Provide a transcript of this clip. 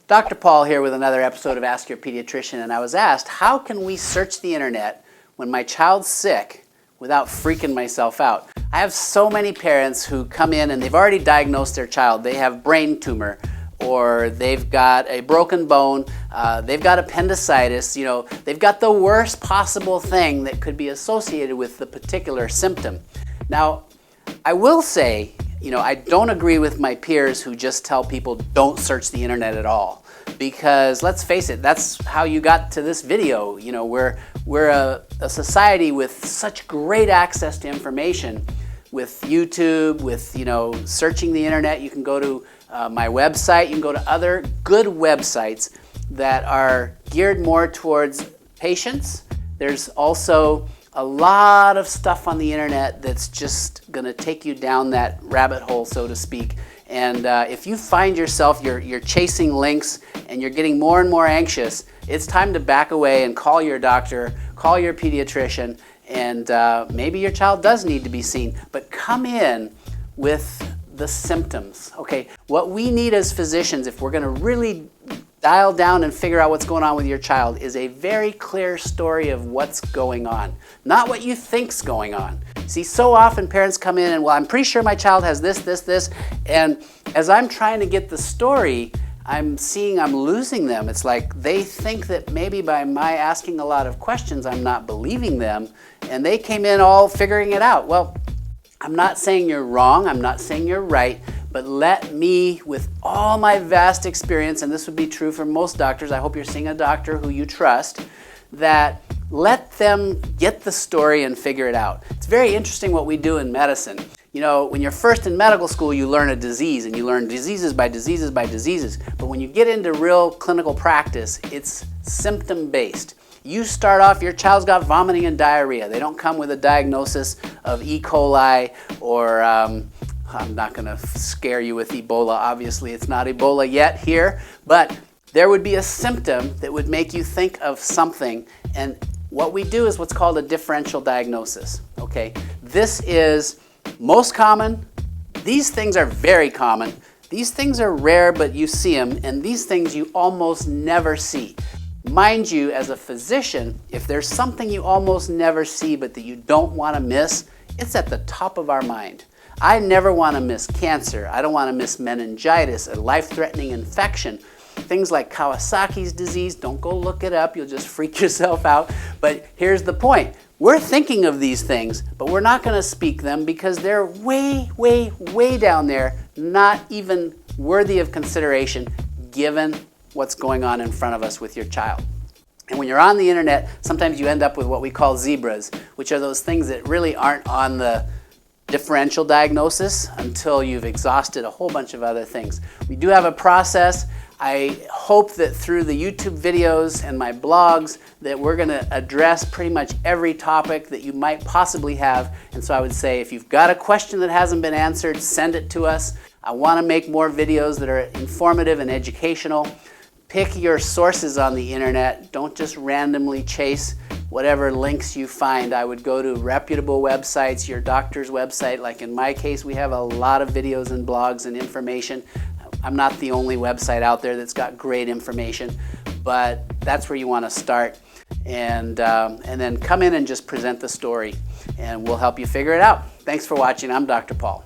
Dr. Paul here with another episode of Ask Your Pediatrician, and I was asked, how can we search the internet when my child's sick without freaking myself out? I have so many parents who come in and they've already diagnosed their child. They have brain tumor, or they've got a broken bone, they've got appendicitis, they've got the worst possible thing that could be associated with the particular symptom. Now, I will say, I don't agree with my peers who just tell people don't search the internet at all. Because let's face it, that's how you got to this video. We're a society with such great access to information, with YouTube, with searching the internet. You can go to my website, you can go to other good websites that are geared more towards patients. There's also a lot of stuff on the internet that's just going to take you down that rabbit hole, so to speak. And if you find yourself, you're chasing links and you're getting more and more anxious, it's time to back away and call your doctor, call your pediatrician, and maybe your child does need to be seen. But come in with the symptoms, okay? What we need as physicians, if we're going to really dial down and figure out what's going on with your child, is a very clear story of what's going on, not what you think's going on. See, so often parents come in and, well, I'm pretty sure my child has this, and as I'm trying to get the story, I'm losing them. It's like they think that maybe by my asking a lot of questions, I'm not believing them, and they came in all figuring it out. Well, I'm not saying you're wrong, I'm not saying you're right, but let me, with all my vast experience, and this would be true for most doctors, I hope you're seeing a doctor who you trust, that let them get the story and figure it out. It's very interesting what we do in medicine. When you're first in medical school, you learn a disease, and you learn diseases by diseases by diseases. But when you get into real clinical practice, it's symptom-based. You start off, your child's got vomiting and diarrhea. They don't come with a diagnosis of E. coli or, I'm not going to scare you with Ebola. Obviously, it's not Ebola yet here, but there would be a symptom that would make you think of something, and what we do is what's called a differential diagnosis, okay? This is most common. These things are very common. These things are rare, but you see them, and these things you almost never see. Mind you, as a physician, if there's something you almost never see but that you don't want to miss, it's at the top of our mind. I never want to miss cancer. I don't want to miss meningitis, a life-threatening infection. Things like Kawasaki's disease, don't go look it up, you'll just freak yourself out. But here's the point. We're thinking of these things, but we're not going to speak them because they're way, way, way down there, not even worthy of consideration given what's going on in front of us with your child. And when you're on the internet, sometimes you end up with what we call zebras, which are those things that really aren't on the differential diagnosis until you've exhausted a whole bunch of other things. We do have a process. I hope that through the YouTube videos and my blogs that we're going to address pretty much every topic that you might possibly have. And so I would say if you've got a question that hasn't been answered, send it to us. I want to make more videos that are informative and educational. Pick your sources on the internet. Don't just randomly chase whatever links you find. I would go to reputable websites, your doctor's website. Like in my case, we have a lot of videos and blogs and information. I'm not the only website out there that's got great information, but that's where you want to start. And then come in and just present the story, and we'll help you figure it out. Thanks for watching. I'm Dr. Paul.